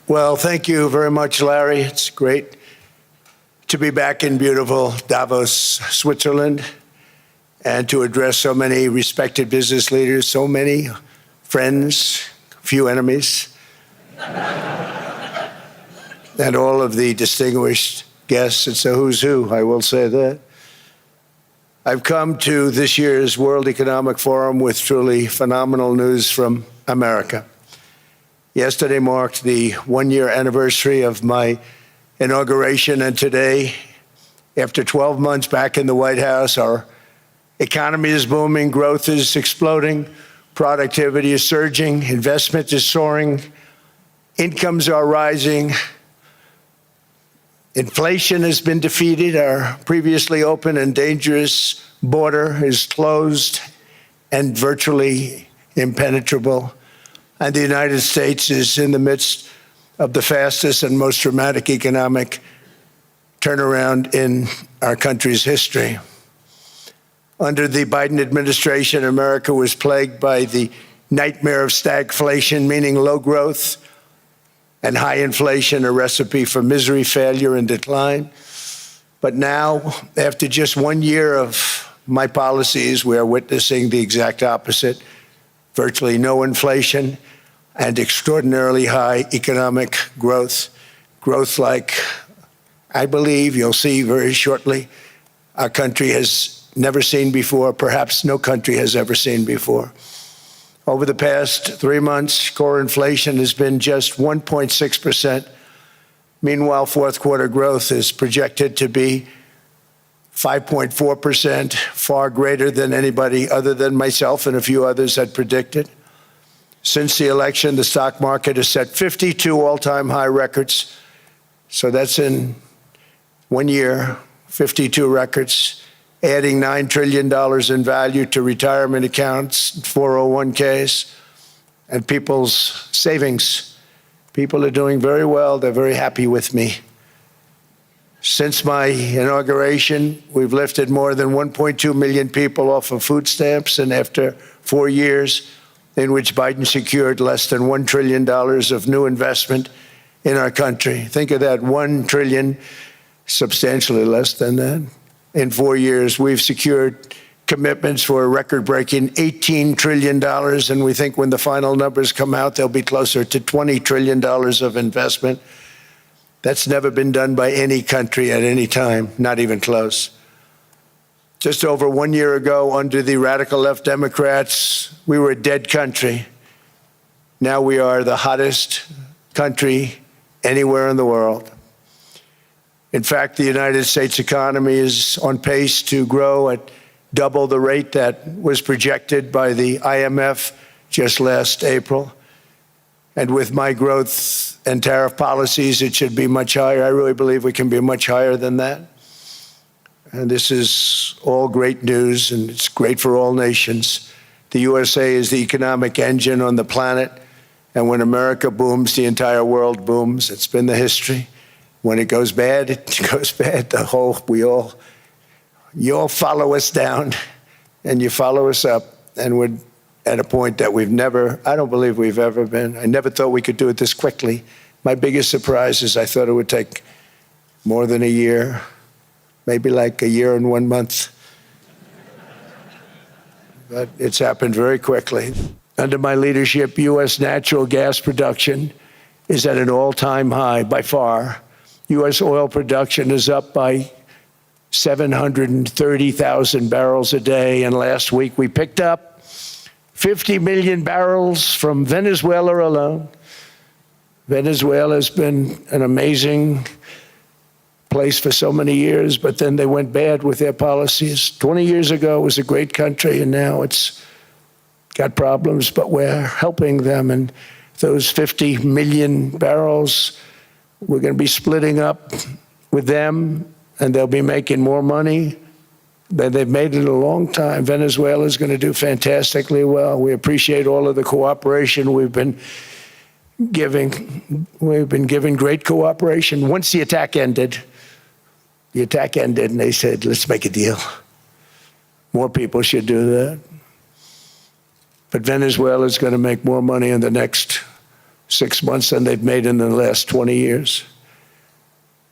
Well, thank you very much, Larry. It's great to be back in beautiful Davos, Switzerland, and to address so many respected business leaders, so many friends, few enemies, and all of the distinguished guests. It's a who's who, I will say that. I've come to this year's World Economic Forum with truly phenomenal news from America. Yesterday marked the one-year anniversary of my inauguration, and today, after 12 months back in the White House, our economy is booming, growth is exploding, productivity is surging, investment is soaring, incomes are rising, inflation has been defeated, our previously open and dangerous border is closed and virtually impenetrable, and the United States is in the midst of the fastest and most dramatic economic turnaround in our country's history. Under the Biden administration, America was plagued by the nightmare of stagflation, meaning low growth and high inflation, a recipe for misery, failure, and decline. But now, after just 1 year of my policies, we are witnessing the exact opposite: virtually no inflation and extraordinarily high economic growth. Growth like I believe you'll see very shortly our country has never seen before, perhaps no country has ever seen before. Over the past 3 months, core inflation has been just 1.6%. Meanwhile, fourth quarter growth is projected to be 5.4%, far greater than anybody other than myself and a few others had predicted. Since the election, the stock market has set 52 all-time high records. So that's in 1 year, 52 records, adding $9 trillion in value to retirement accounts, 401ks, and people's savings. People are doing very well. They're very happy with me. Since my inauguration, we've lifted more than 1.2 million people off of food stamps, and after 4 years in which Biden secured less than $1 trillion of new investment in our country. Think of that, $1 trillion, substantially less than that. In 4 years, we've secured commitments for a record-breaking $18 trillion, and we think when the final numbers come out, they'll be closer to $20 trillion of investment. That's never been done by any country at any time, not even close. Just over 1 year ago, under the radical left Democrats, we were a dead country. Now we are the hottest country anywhere in the world. In fact, the United States economy is on pace to grow at double the rate that was projected by the IMF just last April. And with my growth and tariff policies, it should be much higher. I really believe we can be much higher than that. And this is all great news, and it's great for all nations. The USA is the economic engine on the planet, and when America booms, the entire world booms. It's been the history. When it goes bad, it goes bad. You all follow us down, and you follow us up, and we're at a point that I don't believe we've ever been. I never thought we could do it this quickly. My biggest surprise is I thought it would take more than a year, maybe like a year and 1 month. But it's happened very quickly. Under my leadership, U.S. natural gas production is at an all-time high by far. U.S. oil production is up by 730,000 barrels a day, and last week we picked up 50 million barrels from Venezuela alone. Venezuela has been an amazing place for so many years, but then they went bad with their policies. 20 years ago, it was a great country, and now it's got problems, but we're helping them. And those 50 million barrels, we're going to be splitting up with them, and they'll be making more money than they've made in a long time. Venezuela is going to do fantastically well. We appreciate all of the cooperation we've been giving. We've been giving great cooperation. Once the attack ended, and they said, let's make a deal. More people should do that. But Venezuela is going to make more money in the next 6 months than they've made in the last 20 years.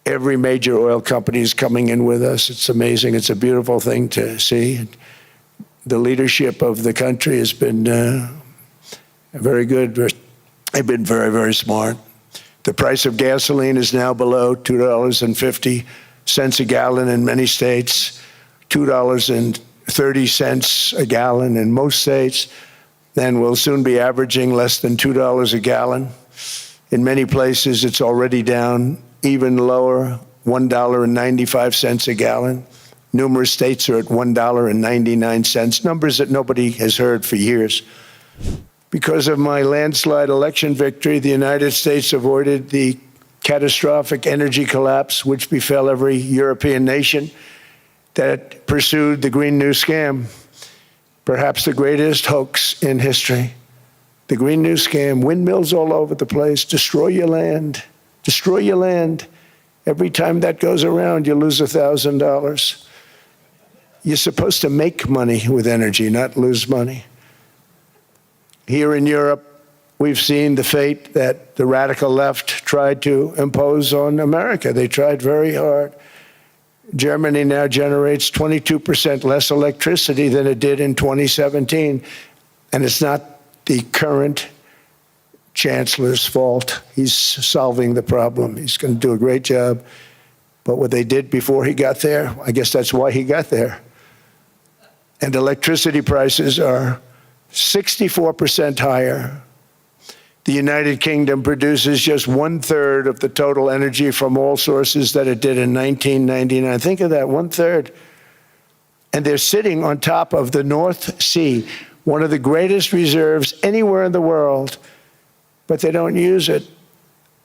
Every major oil company is coming in with us. It's amazing. It's a beautiful thing to see. The leadership of the country has been very good. They've been very, very smart. The price of gasoline is now below $2.50 a gallon in many states, $2.30 a gallon in most states, and will soon be averaging less than $2 a gallon. In many places, it's already down even lower, $1.95 a gallon. Numerous states are at $1.99, numbers that nobody has heard for years. Because of my landslide election victory, the United States avoided the catastrophic energy collapse which befell every European nation that pursued the Green New Scam, perhaps the greatest hoax in history. The Green New Scam, windmills all over the place, destroy your land, destroy your land. Every time that goes around, you lose $1,000. You're supposed to make money with energy, not lose money. Here in Europe, we've seen the fate that the radical left tried to impose on America. They tried very hard. Germany now generates 22% less electricity than it did in 2017. And it's not the current chancellor's fault. He's solving the problem. He's going to do a great job. But what they did before he got there, I guess that's why he got there. And electricity prices are 64% higher. The United Kingdom produces just 1/3 of the total energy from all sources that it did in 1999. Think of that, 1/3. And they're sitting on top of the North Sea, one of the greatest reserves anywhere in the world, but they don't use it.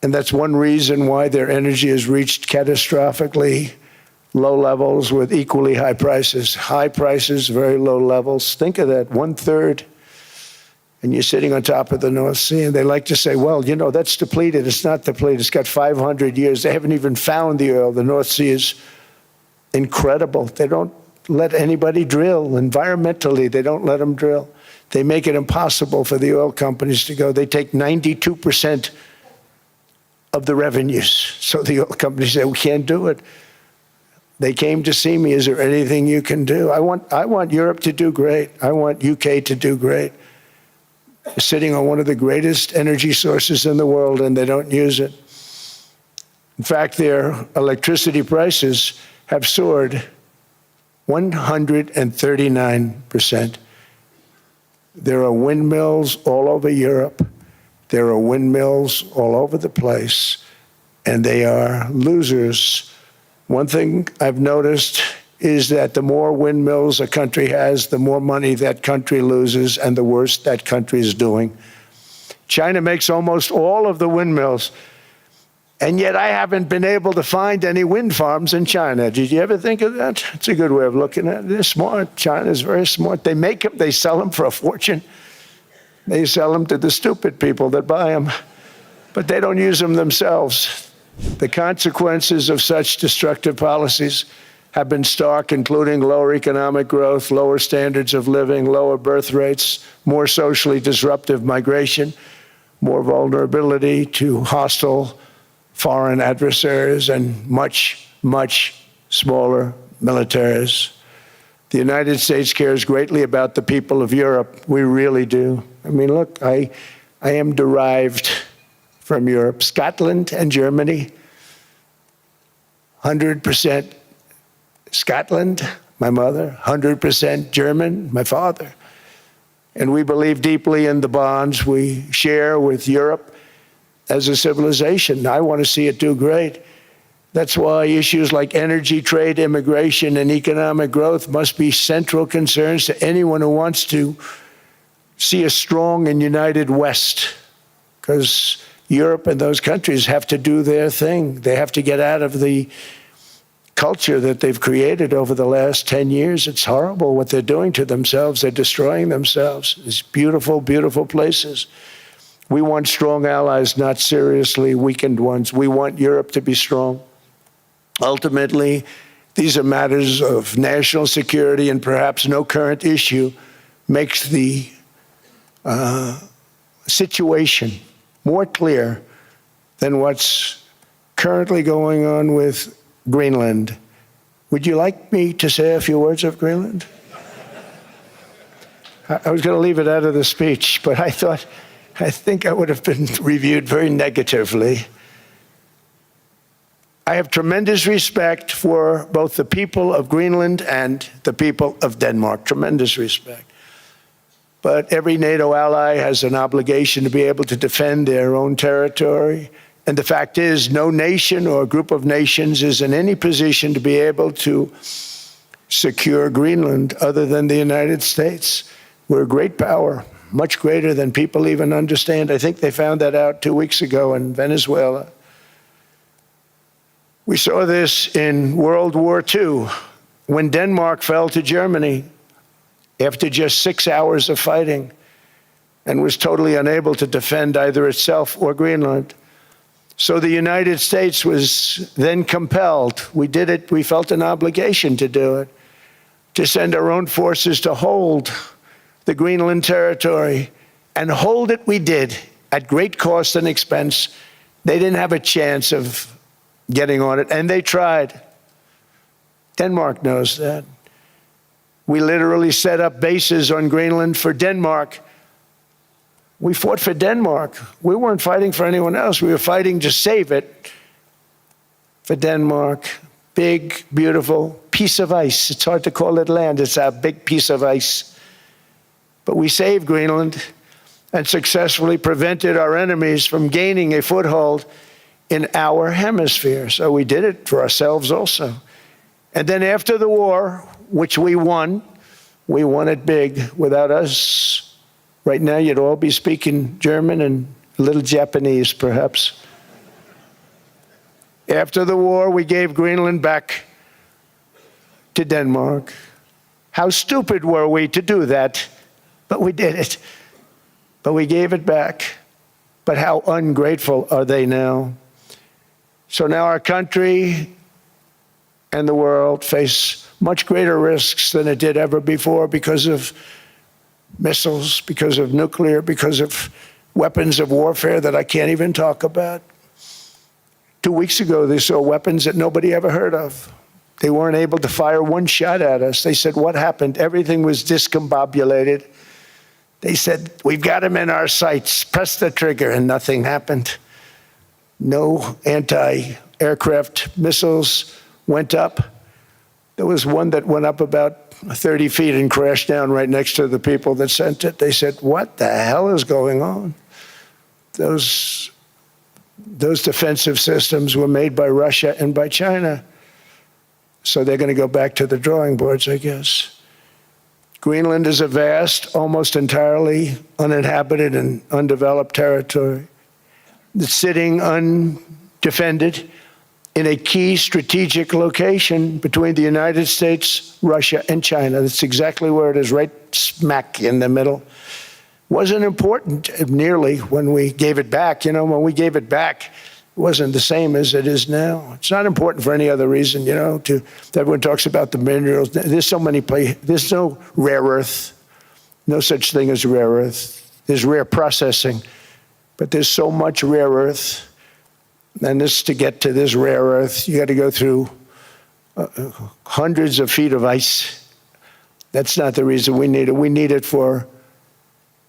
And that's one reason why their energy has reached catastrophically low levels with equally high prices. High prices, very low levels. Think of that, 1/3. And you're sitting on top of the North Sea, and they like to say, well, you know, that's depleted. It's not depleted. It's got 500 years. They haven't even found the oil. The North Sea is incredible. They don't let anybody drill. Environmentally, they don't let them drill. They make it impossible for the oil companies to go. They take 92% of the revenues. So the oil companies say, we can't do it. They came to see me. Is there anything you can do? I want Europe to do great. I want UK to do great. They're sitting on one of the greatest energy sources in the world, and they don't use it. In fact, their electricity prices have soared 139%. There are windmills all over Europe. There are windmills all over the place, and they are losers. One thing I've noticed is that the more windmills a country has, the more money that country loses and the worse that country is doing. China makes almost all of the windmills, and yet I haven't been able to find any wind farms in China. Did you ever think of that? It's a good way of looking at it. They're smart. China's very smart. They make them, they sell them for a fortune. They sell them to the stupid people that buy them, but they don't use them themselves. The consequences of such destructive policies have been stark, including lower economic growth, lower standards of living, lower birth rates, more socially disruptive migration, more vulnerability to hostile foreign adversaries, and much, much smaller militaries. The United States cares greatly about the people of Europe. We really do. I mean, look, I am derived from Europe. Scotland and Germany, 100% Scotland, my mother, 100% German, my father. And we believe deeply in the bonds we share with Europe as a civilization. I want to see it do great. That's why issues like energy, trade, immigration, and economic growth must be central concerns to anyone who wants to see a strong and united West, because Europe and those countries have to do their thing. They have to get out of the culture that they've created over the last 10 years. It's horrible what they're doing to themselves. They're destroying themselves. These beautiful, beautiful places. We want strong allies, not seriously weakened ones. We want Europe to be strong. Ultimately, these are matters of national security, and perhaps no current issue makes the situation more clear than what's currently going on with Greenland. Would you like me to say a few words of Greenland? I was going to leave it out of the speech, but I think I would have been reviewed very negatively. I have tremendous respect for both the people of Greenland and the people of Denmark, tremendous respect. But every NATO ally has an obligation to be able to defend their own territory. And the fact is, no nation or group of nations is in any position to be able to secure Greenland other than the United States. We're a great power, much greater than people even understand. I think they found that out 2 weeks ago in Venezuela. We saw this in World War II, when Denmark fell to Germany after just 6 hours of fighting and was totally unable to defend either itself or Greenland. So the United States was then compelled, we did it, we felt an obligation to do it, to send our own forces to hold the Greenland territory, and hold it we did at great cost and expense. They didn't have a chance of getting on it, and they tried. Denmark knows that. We literally set up bases on Greenland for Denmark. We fought for Denmark. We weren't fighting for anyone else. We were fighting to save it for Denmark. Big, beautiful piece of ice. It's hard to call it land. It's a big piece of ice. But we saved Greenland and successfully prevented our enemies from gaining a foothold in our hemisphere. So we did it for ourselves also. And then after the war, which we won it big. Without us, right now you'd all be speaking German and a little Japanese, perhaps. After the war, we gave Greenland back to Denmark. How stupid were we to do that? But we did it. But we gave it back. But how ungrateful are they now? So now our country and the world face much greater risks than it did ever before because of missiles, because of nuclear, because of weapons of warfare that I can't even talk about. 2 weeks ago, they saw weapons that nobody ever heard of. They weren't able to fire one shot at us. They said, what happened? Everything was discombobulated. They said, we've got them in our sights. Press the trigger, and nothing happened. No anti-aircraft missiles went up. There was one that went up about 30 feet and crashed down right next to the people that sent it. They said, what the hell is going on? Those defensive systems were made by Russia and by China. So they're going to go back to the drawing boards, I guess. Greenland is a vast, almost entirely uninhabited and undeveloped territory that's sitting undefended in a key strategic location between the United States, Russia, and China. That's exactly where it is, right smack in the middle. Wasn't important nearly when we gave it back. You know, when we gave it back, it wasn't the same as it is now. It's not important for any other reason, you know, everyone talks about the minerals. There's so many places. There's no rare earth, no such thing as rare earth. There's rare processing, but there's so much rare earth. And to get to this rare earth, you got to go through hundreds of feet of ice. That's not the reason we need it. We need it for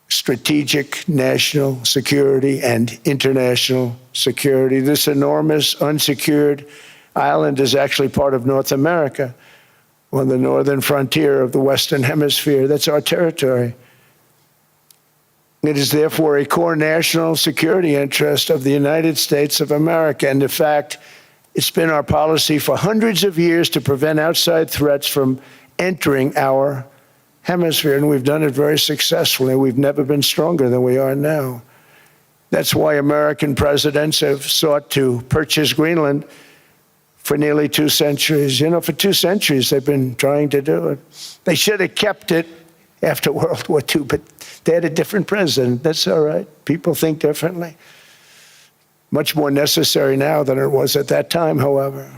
strategic national security and international security. This enormous unsecured island is actually part of North America, on the northern frontier of the Western Hemisphere. That's our territory. It is therefore a core national security interest of the United States of America. And in fact, it's been our policy for hundreds of years to prevent outside threats from entering our hemisphere, and we've done it very successfully. We've never been stronger than we are now. That's why American presidents have sought to purchase Greenland for nearly 2 centuries. You know, for 2 centuries they've been trying to do it. They should have kept it after World War II, but they had a different president. That's all right. People think differently. Much more necessary now than it was at that time, however.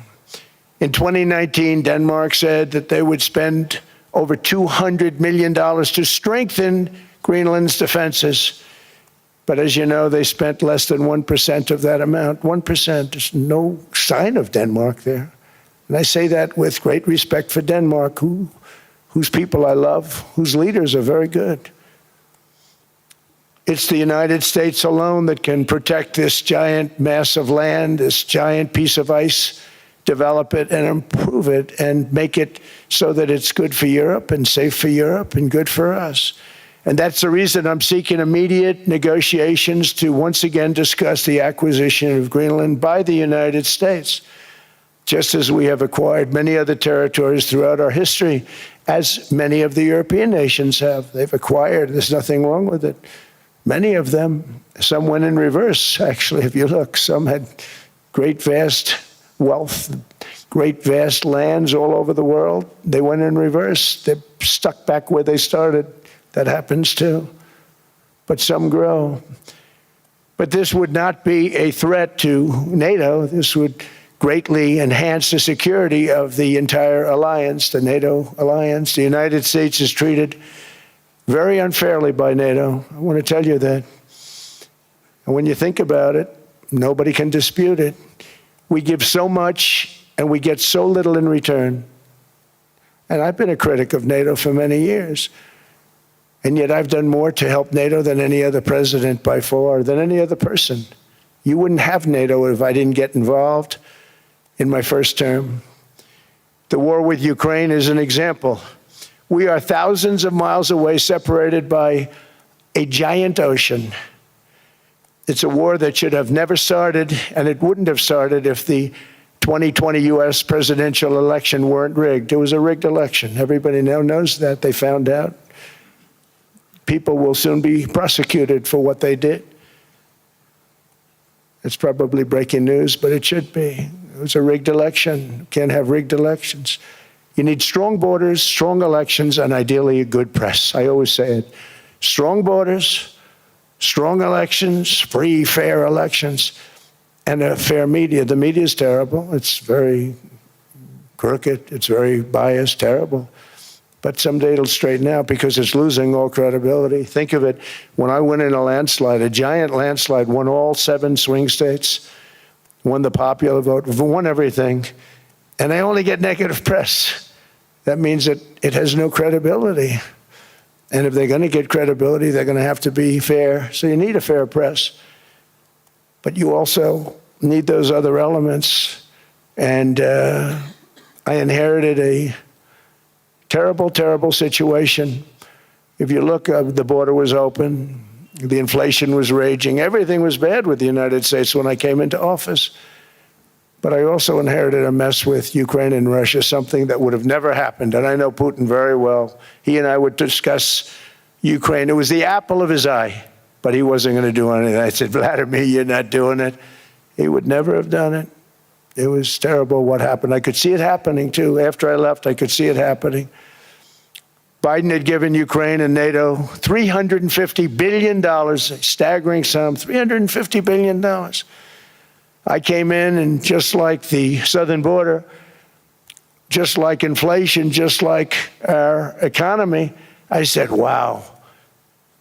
In 2019, Denmark said that they would spend over $200 million to strengthen Greenland's defenses. But as you know, they spent less than 1% of that amount. 1%, there's no sign of Denmark there. And I say that with great respect for Denmark, whose people I love, whose leaders are very good. It's the United States alone that can protect this giant mass of land, this giant piece of ice, develop it and improve it and make it so that it's good for Europe and safe for Europe and good for us. And that's the reason I'm seeking immediate negotiations to once again discuss the acquisition of Greenland by the United States, just as we have acquired many other territories throughout our history, as many of the European nations have. They've acquired, there's nothing wrong with it. Many of them, some went in reverse, actually, if you look. Some had great, vast wealth, great, vast lands all over the world. They went in reverse. They're stuck back where they started. That happens too. But some grow. But this would not be a threat to NATO. This would greatly enhance the security of the entire alliance, the NATO alliance. The United States is treated very unfairly by NATO. I want to tell you that. And when you think about it, nobody can dispute it. We give so much and we get so little in return. And I've been a critic of NATO for many years. And yet I've done more to help NATO than any other president by far, than any other person. You wouldn't have NATO if I didn't get involved in my first term. The war with Ukraine is an example. We are thousands of miles away, separated by a giant ocean. It's a war that should have never started, and it wouldn't have started if the 2020 U.S. presidential election weren't rigged. It was a rigged election. Everybody now knows that. They found out. People will soon be prosecuted for what they did. It's probably breaking news, but it should be. It was a rigged election. You can't have rigged elections. You need strong borders, strong elections, and ideally a good press. I always say it. Strong borders, strong elections, free, fair elections, and a fair media. The media is terrible. It's very crooked. It's very biased, terrible. But someday it'll straighten out because it's losing all credibility. Think of it, when I went in a landslide, a giant landslide, won all 7 swing states, won the popular vote, won everything, and I only get negative press. That means that it has no credibility. And if they're going to get credibility, they're going to have to be fair. So you need a fair press. But you also need those other elements. And I inherited a terrible, terrible situation. If you look, the border was open, the inflation was raging, everything was bad with the United States when I came into office. But I also inherited a mess with Ukraine and Russia, something that would have never happened. And I know Putin very well. He and I would discuss Ukraine. It was the apple of his eye, but he wasn't going to do anything. I said, Vladimir, you're not doing it. He would never have done it. It was terrible what happened. I could see it happening, too. After I left, I could see it happening. Biden had given Ukraine and NATO $350 billion, a staggering sum, $350 billion. I came in, and just like the southern border, just like inflation, just like our economy, I said, wow,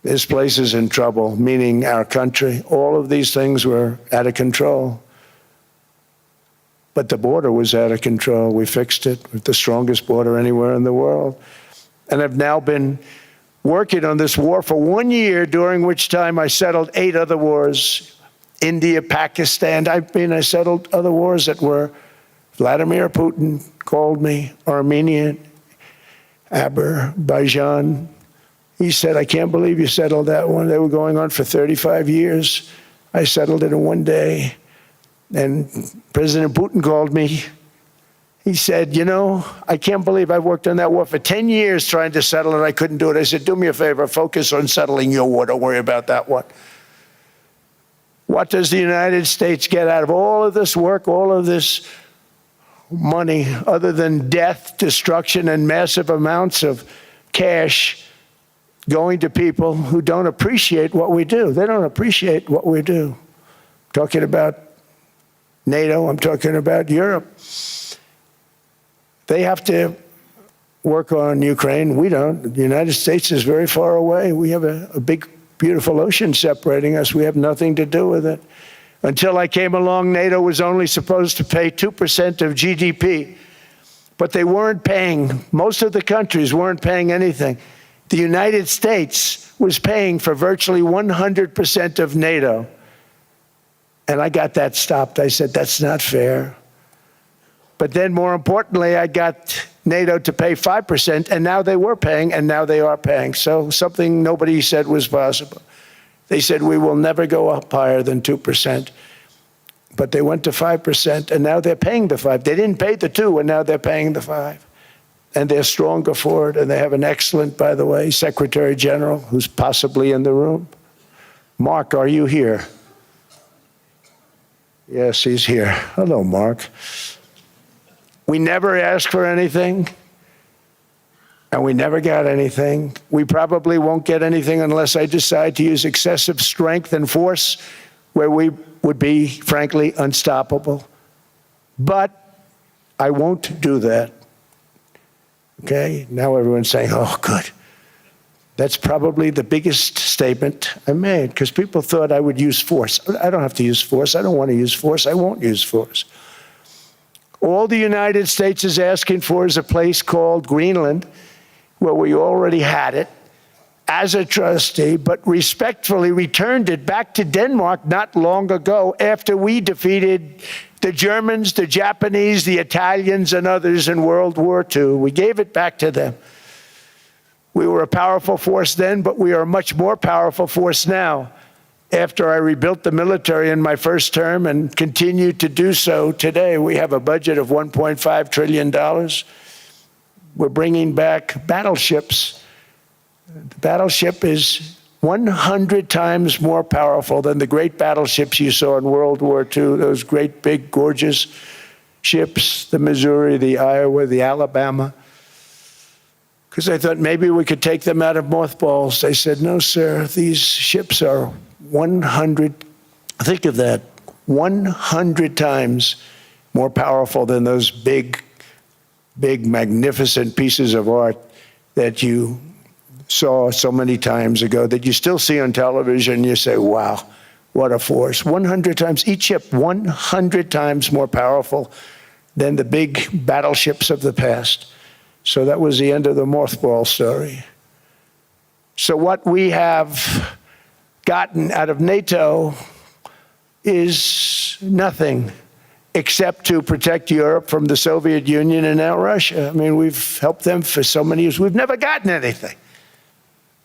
this place is in trouble, meaning our country. All of these things were out of control. But the border was out of control. We fixed it with the strongest border anywhere in the world. And I've now been working on this war for 1 year, during which time I settled 8 other wars. India, Pakistan, I settled other wars that were, Vladimir Putin called me, Armenia, Azerbaijan. He said, I can't believe you settled that one. They were going on for 35 years. I settled it in 1 day. And President Putin called me. He said, you know, I can't believe I've worked on that war for 10 years trying to settle it. I couldn't do it. I said, do me a favor, focus on settling your war. Don't worry about that one. What does the United States get out of all of this work, all of this money, other than death, destruction, and massive amounts of cash going to people who don't appreciate what we do? They don't appreciate what we do. I'm talking about NATO, I'm talking about Europe. They have to work on Ukraine. We don't. The United States is very far away. We have a big beautiful ocean separating us. We have nothing to do with it. Until I came along, NATO was only supposed to pay 2% of GDP, but they weren't paying. Most of the countries weren't paying anything. The United States was paying for virtually 100% of NATO. And I got that stopped. I said, that's not fair. But then more importantly, I got NATO to pay 5%, and now they were paying, and now they are paying. So something nobody said was possible. They said, we will never go up higher than 2%. But they went to 5%, and now they're paying the 5. They didn't pay the 2, and now they're paying the 5. And they're stronger for it, and they have an excellent, by the way, Secretary General, who's possibly in the room. Mark, are you here? Yes, he's here. Hello, Mark. We never asked for anything, and we never got anything. We probably won't get anything unless I decide to use excessive strength and force where we would be, frankly, unstoppable. But I won't do that. Okay? Now everyone's saying, oh, good. That's probably the biggest statement I made, because people thought I would use force. I don't have to use force. I don't want to use force. I won't use force. All the United States is asking for is a place called Greenland, where we already had it as a trustee, but respectfully returned it back to Denmark not long ago after we defeated the Germans, the Japanese, the Italians, and others in World War II. We gave it back to them. We were a powerful force then, but we are a much more powerful force now. After I rebuilt the military in my first term and continue to do so today, we have a budget of $1.5 trillion. We're bringing back battleships. The battleship is 100 times more powerful than the great battleships you saw in World War II, those great, big, gorgeous ships, the Missouri, the Iowa, the Alabama. Because I thought maybe we could take them out of mothballs. They said, no, sir, these ships are 100, think of that, 100 times more powerful than those big, magnificent pieces of art that you saw so many times ago, that you still see on television. You say, wow, what a force. 100 times, each ship 100 times more powerful than the big battleships of the past. So that was the end of the mothball story. So what we have gotten out of NATO is nothing except to protect Europe from the Soviet Union and now Russia. I mean, we've helped them for so many years. We've never gotten anything,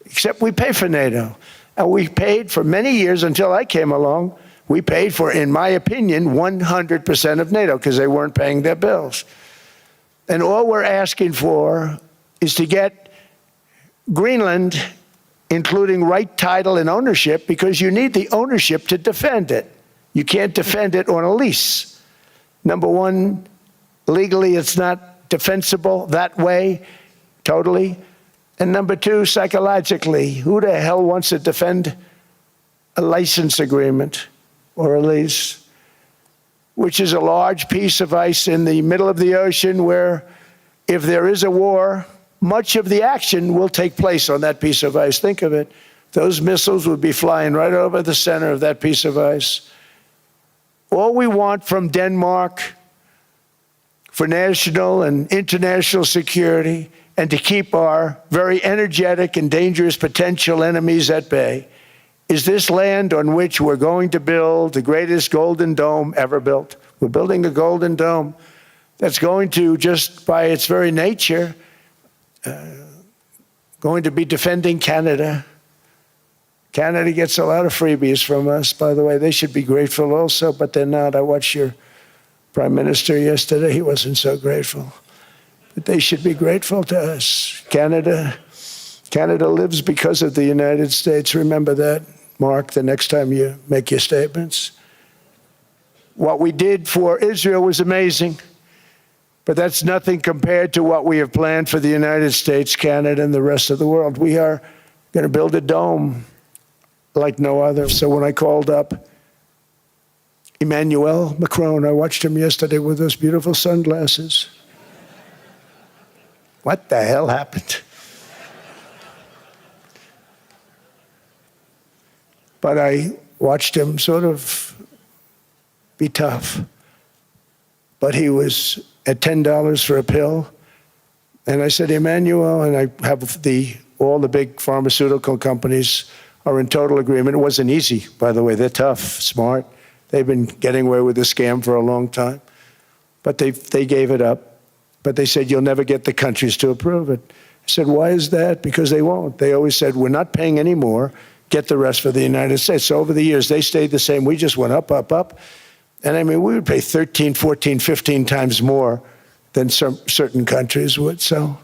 except we pay for NATO. And we paid for many years until I came along. We paid for, in my opinion, 100% of NATO because they weren't paying their bills. And all we're asking for is to get Greenland, including right title and ownership, because you need the ownership to defend it. You can't defend it on a lease. Number one, legally it's not defensible that way, totally. And number two, psychologically, who the hell wants to defend a license agreement or a lease, which is a large piece of ice in the middle of the ocean where if there is a war, much of the action will take place on that piece of ice. Think of it. Those missiles would be flying right over the center of that piece of ice. All we want from Denmark for national and international security and to keep our very energetic and dangerous potential enemies at bay is this land on which we're going to build the greatest golden dome ever built. We're building a golden dome that's going to, just by its very nature, going to be defending Canada. Canada gets a lot of freebies from us, by the way. They should be grateful also, but they're not. I watched your Prime Minister yesterday. He wasn't so grateful. But they should be grateful to us. Canada lives because of the United States. Remember that, Mark, the next time you make your statements. What we did for Israel was amazing, but that's nothing compared to what we have planned for the United States, Canada, and the rest of the world. We are going to build a dome like no other. So when I called up Emmanuel Macron, I watched him yesterday with those beautiful sunglasses. What the hell happened? But I watched him sort of be tough. But he was at $10 for a pill. And I said, Emmanuel, and I have all the big pharmaceutical companies are in total agreement. It wasn't easy, by the way. They're tough, smart. They've been getting away with the scam for a long time. But they gave it up. But they said, you'll never get the countries to approve it. I said, why is that? Because they won't. They always said, we're not paying any more. Get the rest for the United States. So over the years, they stayed the same. We just went up, up, up. And I mean, we would pay 13, 14, 15 times more than some certain countries would. So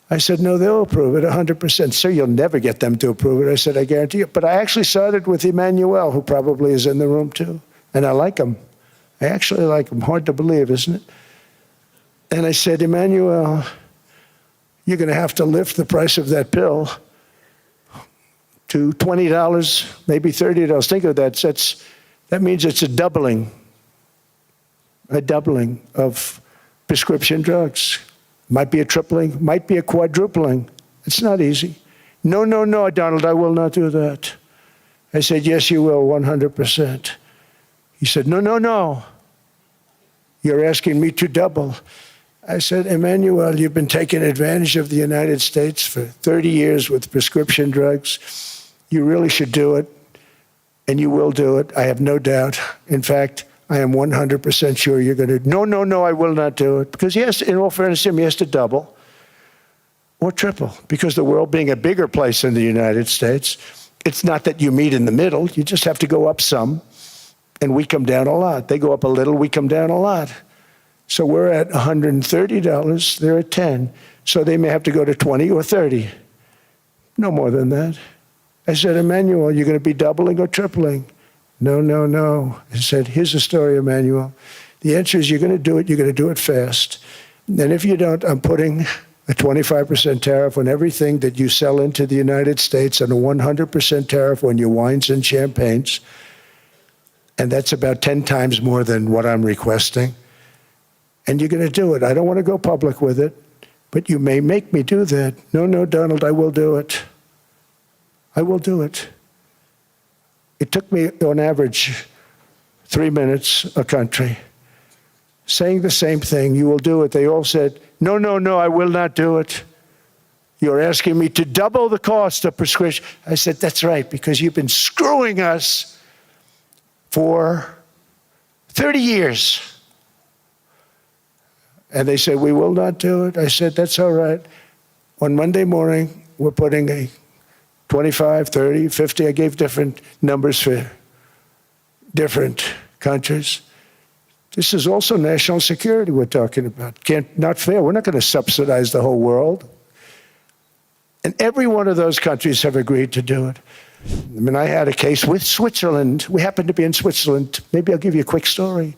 I said, no, they'll approve it 100%. Sir, you'll never get them to approve it. I said, I guarantee you. But I actually started with Emmanuel, who probably is in the room too. And I like him. I actually like him. Hard to believe, isn't it? And I said, Emmanuel, you're going to have to lift the price of that pill to $20, maybe $30. Think of that. That means it's a doubling of prescription drugs. Might be a tripling, might be a quadrupling. It's not easy. No, no, no, Donald, I will not do that. I said, yes, you will, 100%. He said, no, no, no. You're asking me to double. I said, Emmanuel, you've been taking advantage of the United States for 30 years with prescription drugs. You really should do it, and you will do it. I have no doubt. In fact, I am 100% sure you're going to. No, no, no, I will not do it. Because he has to, in all fairness to him, he has to double or triple. Because the world being a bigger place than the United States, it's not that you meet in the middle. You just have to go up some, and we come down a lot. They go up a little, we come down a lot. So we're at $130, they're at 10. So they may have to go to 20 or 30. No more than that. I said, Emmanuel, you're going to be doubling or tripling? No, no, no. I said, here's the story, Emmanuel. The answer is you're going to do it. You're going to do it fast. And if you don't, I'm putting a 25% tariff on everything that you sell into the United States and a 100% tariff on your wines and champagnes. And that's about 10 times more than what I'm requesting. And you're going to do it. I don't want to go public with it, but you may make me do that. No, no, Donald, I will do it. I will do it. It took me, on average, 3 minutes a country, saying the same thing. You will do it. They all said, no, no, no, I will not do it. You're asking me to double the cost of prescription. I said, that's right, because you've been screwing us for 30 years. And they said, we will not do it. I said, that's all right. On Monday morning, we're putting a 25, 30, 50. I gave different numbers for different countries. This is also national security we're talking about. Not fair. We're not going to subsidize the whole world. And every one of those countries have agreed to do it. I mean, I had a case with Switzerland. We happened to be in Switzerland. Maybe I'll give you a quick story.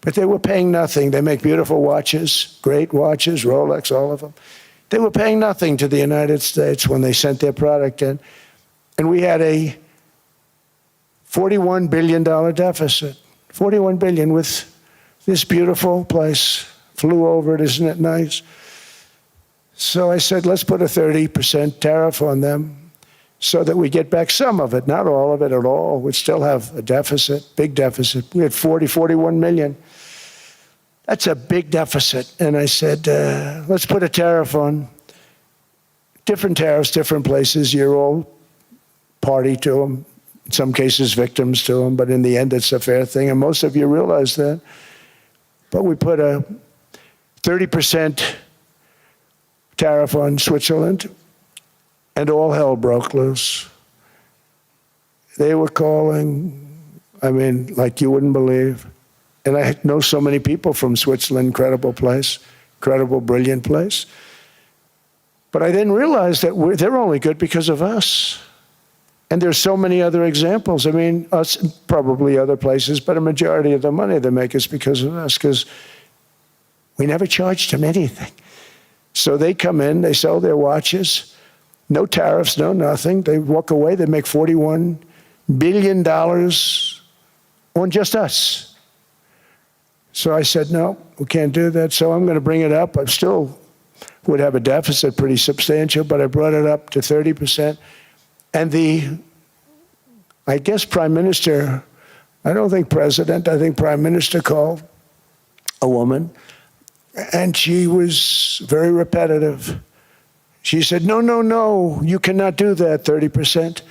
But they were paying nothing. They make beautiful watches, great watches, Rolex, all of them. They were paying nothing to the United States when they sent their product in. And we had a $41 billion deficit. $41 billion with this beautiful place. Flew over it, isn't it nice? So I said, let's put a 30% tariff on them so that we get back some of it, not all of it at all. We'd still have a deficit, big deficit. We had 41 million. That's a big deficit. And I said, let's put a tariff on. Different tariffs, different places. You're all party to them. In some cases, victims to them. But in the end, it's a fair thing. And most of you realize that. But we put a 30% tariff on Switzerland, and all hell broke loose. They were calling, I mean, like you wouldn't believe. And I know so many people from Switzerland, incredible place, incredible, brilliant place. But I then realized that they're only good because of us. And there's so many other examples. I mean, us, probably other places, but a majority of the money they make is because of us, because we never charged them anything. So they come in, they sell their watches, no tariffs, no nothing. They walk away, they make $41 billion on just us. So I said, no, we can't do that. So I'm going to bring it up. I still would have a deficit pretty substantial, but I brought it up to 30%. And the I guess Prime Minister, I don't think President, I think Prime Minister called a woman, and she was very repetitive. She said, no, no, no, you cannot do that, 30%.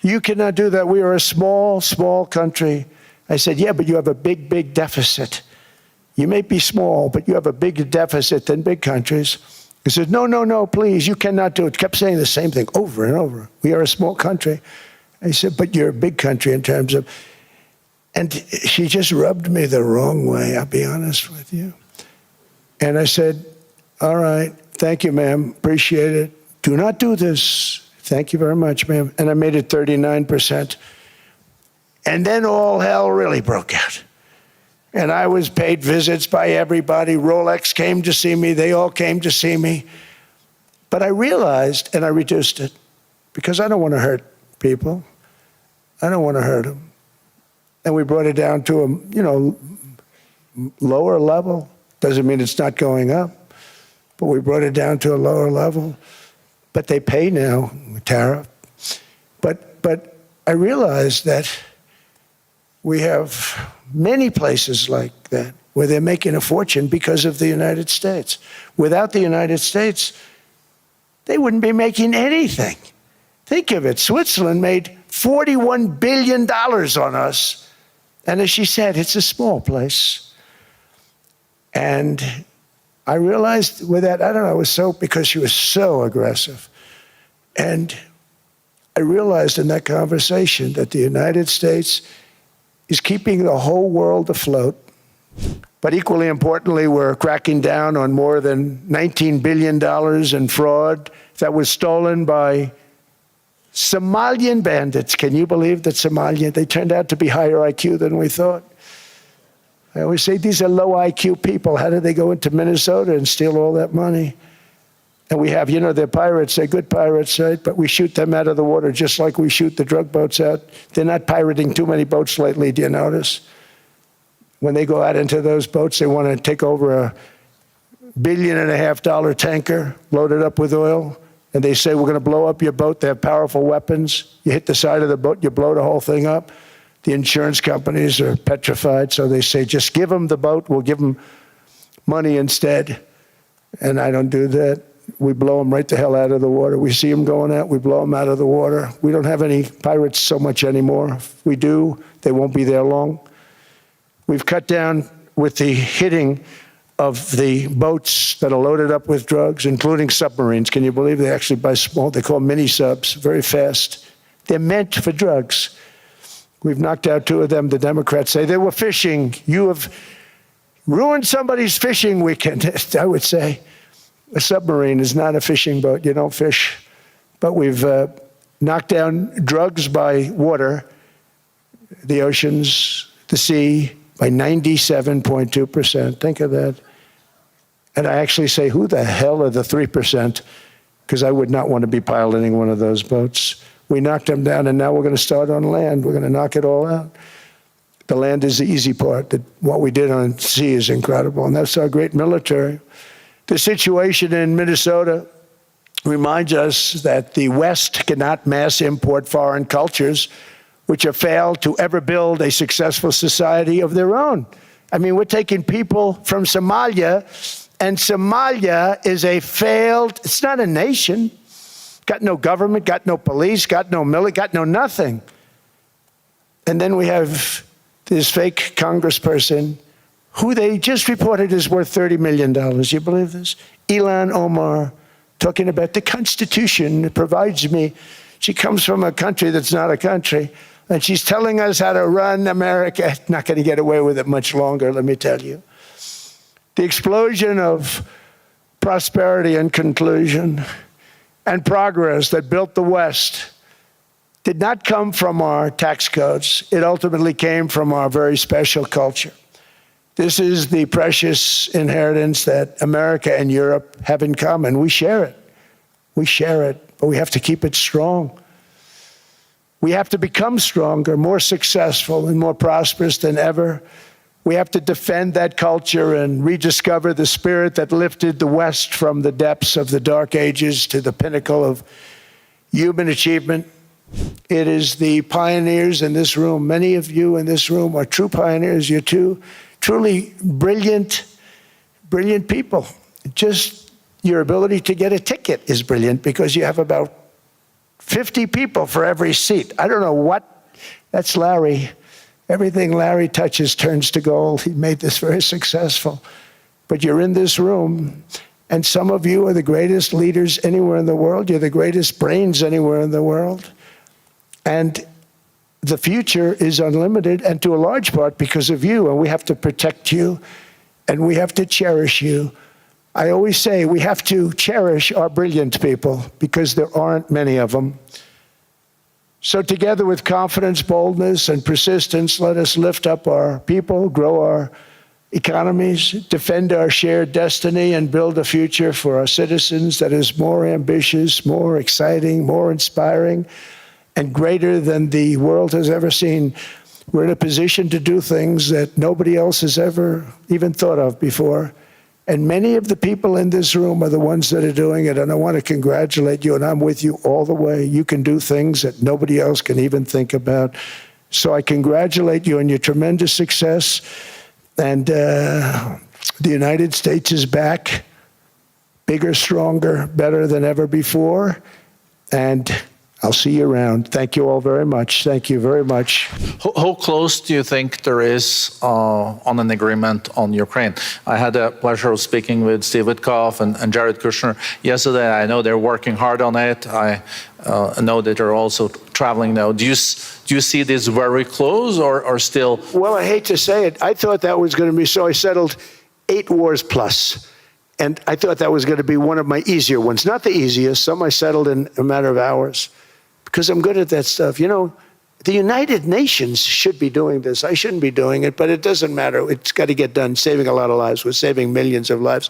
You cannot do that. We are a small, small country. I said, yeah, but you have a big, big deficit. You may be small, but you have a bigger deficit than big countries. He said, no, no, no, please, you cannot do it. Kept saying the same thing over and over. We are a small country. I said, but you're a big country in terms of, and she just rubbed me the wrong way, I'll be honest with you. And I said, all right, thank you, ma'am, appreciate it. Do not do this. Thank you very much, ma'am. And I made it 39%. And then all hell really broke out. And I was paid visits by everybody. Rolex came to see me. They all came to see me. But I realized, and I reduced it, because I don't want to hurt people. I don't want to hurt them. And we brought it down to a, lower level. Doesn't mean it's not going up, but we brought it down to a lower level. But they pay now, tariff. But I realized that we have many places like that where they're making a fortune because of the United States. Without the United States, they wouldn't be making anything. Think of it. Switzerland made $41 billion on us. And as she said, it's a small place. And I realized with that, I don't know, it was so, because she was so aggressive. And I realized in that conversation that the United States is keeping the whole world afloat. But equally importantly, we're cracking down on more than $19 billion in fraud that was stolen by Somalian bandits. Can you believe that Somalia, they turned out to be higher IQ than we thought? I always say these are low IQ people. How did they go into Minnesota and steal all that money? And we have, they're pirates, they're good pirates, right? But we shoot them out of the water just like we shoot the drug boats out. They're not pirating too many boats lately, do you notice? When they go out into those boats, they want to take over $1.5 billion tanker loaded up with oil. And they say, we're going to blow up your boat. They have powerful weapons. You hit the side of the boat, you blow the whole thing up. The insurance companies are petrified, so they say, just give them the boat, we'll give them money instead. And I don't do that. We blow them right the hell out of the water. We see them going out, we blow them out of the water. We don't have any pirates so much anymore. If we do, they won't be there long. We've cut down with the hitting of the boats that are loaded up with drugs, including submarines. Can you believe they actually buy small, they call them mini subs, very fast. They're meant for drugs. We've knocked out 2 of them. The Democrats say they were fishing. You have ruined somebody's fishing weekend, I would say. A submarine is not a fishing boat. You don't fish. But we've knocked down drugs by water, the oceans, the sea, by 97.2%. Think of that. And I actually say, who the hell are the 3%? Because I would not want to be piloting one of those boats. We knocked them down, and now we're going to start on land. We're going to knock it all out. The land is the easy part. What we did on sea is incredible, and that's our great military. The situation in Minnesota reminds us that the West cannot mass import foreign cultures, which have failed to ever build a successful society of their own. I mean, we're taking people from Somalia, and Somalia is a failed, it's not a nation. Got no government, got no police, got no military, got no nothing. And then we have this fake congressperson who they just reported is worth $30 million. You believe this? Ilhan Omar, talking about the Constitution provides me. She comes from a country that's not a country, and she's telling us how to run America. Not going to get away with it much longer, let me tell you. The explosion of prosperity and conclusion and progress that built the West did not come from our tax codes. It ultimately came from our very special culture. This is the precious inheritance that America and Europe have in common. We share it. We share it, but we have to keep it strong. We have to become stronger, more successful, and more prosperous than ever. We have to defend that culture and rediscover the spirit that lifted the West from the depths of the Dark Ages to the pinnacle of human achievement. It is the pioneers in this room. Many of you in this room are true pioneers. You're two truly brilliant people. Just your ability to get a ticket is brilliant because you have about 50 people for every seat. I don't know what, that's Larry. Everything Larry touches turns to gold. He made this very successful. But you're in this room, and some of you are the greatest leaders anywhere in the world. You're the greatest brains anywhere in the world. And the future is unlimited, and to a large part because of you, and we have to protect you, and we have to cherish you. I always say we have to cherish our brilliant people because there aren't many of them. So together with confidence, boldness, and persistence, let us lift up our people, grow our economies, defend our shared destiny, and build a future for our citizens that is more ambitious, more exciting, more inspiring, and greater than the world has ever seen. We're in a position to do things that nobody else has ever even thought of before. And many of the people in this room are the ones that are doing it, and I want to congratulate you, and I'm with you all the way. You can do things that nobody else can even think about. So I congratulate you on your tremendous success. And the United States is back, bigger, stronger, better than ever before. And I'll see you around. Thank you all very much. Thank you very much. How close do you think there is on an agreement on Ukraine? I had the pleasure of speaking with Steve Witkoff and Jared Kushner yesterday. I know they're working hard on it. I know that they're also traveling now. Do you see this very close or still? Well, I hate to say it. I thought that was going to be so. I settled 8 wars plus. And I thought that was going to be one of my easier ones. Not the easiest. Some I settled in a matter of hours. Because I'm good at that stuff. You know, the United Nations should be doing this. I shouldn't be doing it, but it doesn't matter. It's got to get done, saving a lot of lives. We're saving millions of lives.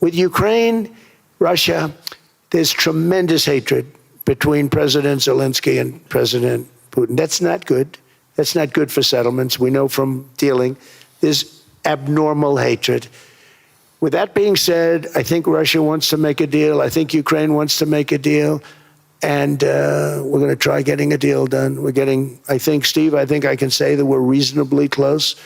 With Ukraine, Russia, there's tremendous hatred between President Zelensky and President Putin. That's not good. That's not good for settlements. We know from dealing. There's abnormal hatred. With that being said, I think Russia wants to make a deal. I think Ukraine wants to make a deal. And we're going to try getting a deal done. We're getting, I think, Steve, I think I can say that we're reasonably close.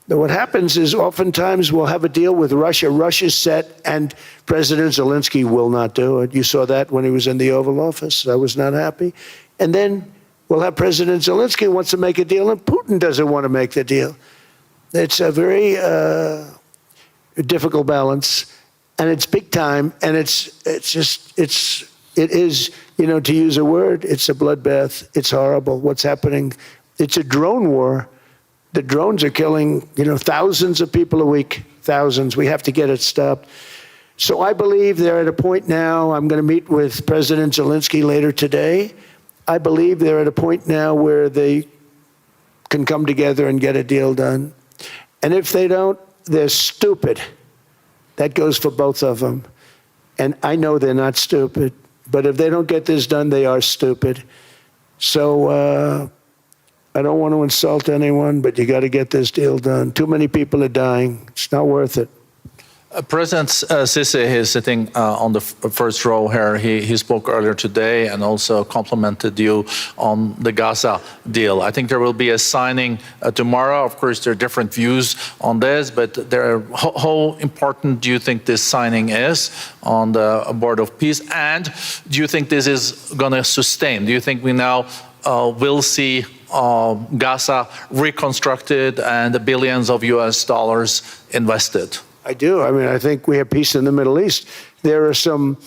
Now, what happens is oftentimes we'll have a deal with Russia. Russia's set, and President Zelensky will not do it. You saw that when he was in the Oval Office. I was not happy. And then we'll have President Zelensky wants to make a deal, and Putin doesn't want to make the deal. It's a very difficult balance, and it's big time, and it is, you know, to use a word, it's a bloodbath. It's horrible what's happening. It's a drone war. The drones are killing, you know, thousands of people a week, thousands. We have to get it stopped. So I believe they're at a point now, I'm going to meet with President Zelensky later today. I believe they're at a point now where they can come together and get a deal done. And if they don't, they're stupid. That goes for both of them. And I know they're not stupid. But if they don't get this done, they are stupid. So I don't want to insult anyone, but you got to get this deal done. Too many people are dying. It's not worth it. President Sisi is sitting on the first row here. He spoke earlier today and also complimented you on the Gaza deal. I think there will be a signing tomorrow. Of course, there are different views on this, but how important do you think this signing is on the Board of Peace? And do you think this is going to sustain? Do you think we now will see Gaza reconstructed and the billions of US dollars invested? I do. I mean, I think we have peace in the Middle East. There are some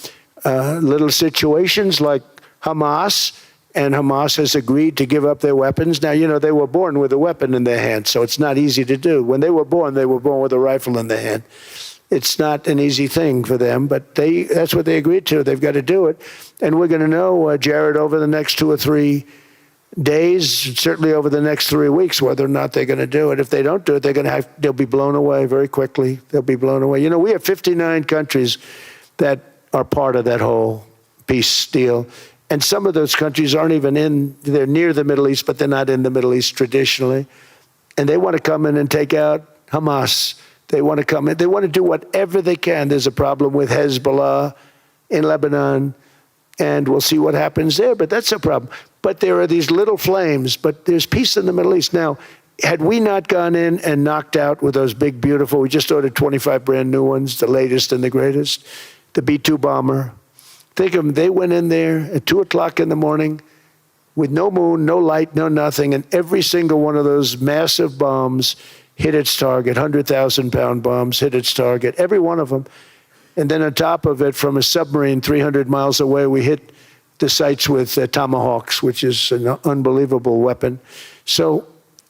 little situations like Hamas, and Hamas has agreed to give up their weapons. Now, you know, they were born with a weapon in their hand, so it's not easy to do. When they were born with a rifle in their hand. It's not an easy thing for them, but that's what they agreed to. They've got to do it. And we're going to know, Jared, over the next 2 or 3 days, certainly over the next 3 weeks, whether or not they're going to do it. If they don't do it, they'll be blown away very quickly. They'll be blown away. You know, we have 59 countries that are part of that whole peace deal. And some of those countries aren't even they're near the Middle East, but they're not in the Middle East traditionally. And they want to come in and take out Hamas. They want to come in. They want to do whatever they can. There's a problem with Hezbollah in Lebanon. and we'll see what happens there. But that's a problem. But there are these little flames, but there's peace in the Middle East. Now, had we not gone in and knocked out with those big, beautiful, we just ordered 25 brand new ones, the latest and the greatest, the B-2 bomber. Think of them, they went in there at 2 o'clock in the morning with no moon, no light, no nothing, and every single one of those massive bombs hit its target, 100,000-pound bombs hit its target, every one of them. And then on top of it, from a submarine 300 miles away, we hit the sites with tomahawks, which is an unbelievable weapon. So,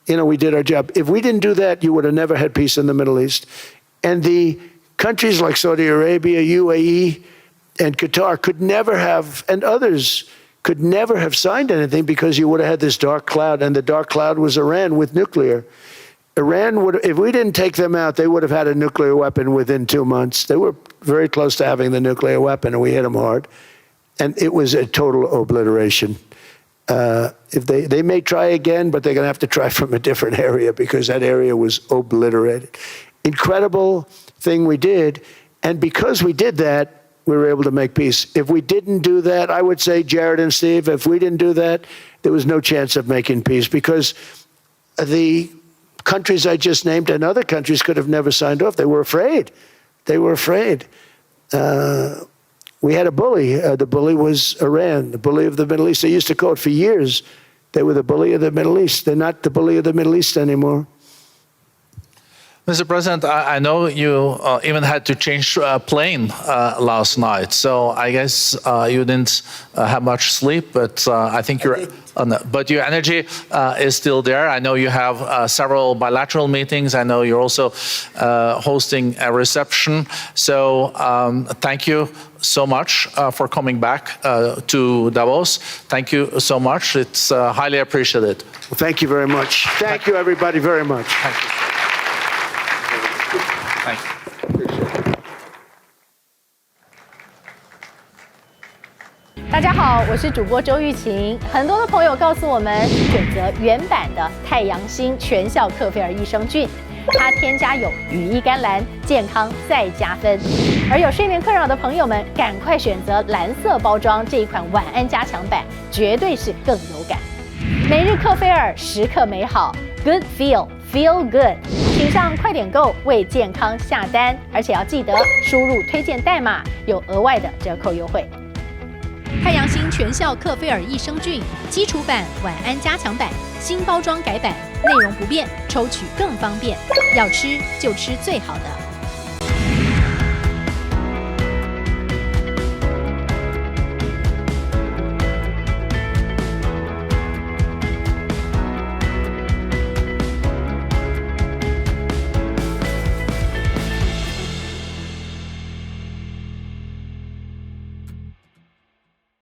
we did our job. If we didn't do that, you would have never had peace in the Middle East. And the countries like Saudi Arabia, UAE, and Qatar could never have, and others could never have signed anything because you would have had this dark cloud, and the dark cloud was Iran with nuclear. Iran would, if we didn't take them out, they would have had a nuclear weapon within 2 months. They were very close to having the nuclear weapon, and we hit them hard. And it was a total obliteration. If they may try again, but they're going to have to try from a different area because that area was obliterated. Incredible thing we did. And because we did that, we were able to make peace. If we didn't do that, I would say, Jared and Steve, if we didn't do that, there was no chance of making peace because the countries I just named and other countries could have never signed off. They were afraid. They were afraid. We had a bully. The bully was Iran, the bully of the Middle East. They used to call it for years. They were the bully of the Middle East. They're not the bully of the Middle East anymore. Mr. President, I know you even had to change plane last night, so I guess you didn't have much sleep, but I think but your energy is still there. I know you have several bilateral meetings. I know you're also hosting a reception. So thank you so much for coming back to Davos. Thank you so much. It's highly appreciated. Well, thank you very much. Thank you, everybody, very much. Thank you. Thank you. 大家好，我是主播周玉琴。很多的朋友告诉我们，选择原版的太阳星全效克菲尔益生菌，它添加有羽衣甘蓝，健康再加分。而有睡眠困扰的朋友们，赶快选择蓝色包装这一款晚安加强版，绝对是更有感。每日克菲尔，时刻美好 ，Good Feel Good。请上快点购为健康下单，而且要记得输入推荐代码，有额外的折扣优惠。太阳星全效克菲尔益生菌基础版、晚安加强版新包装改版，内容不变，抽取更方便。要吃就吃最好的。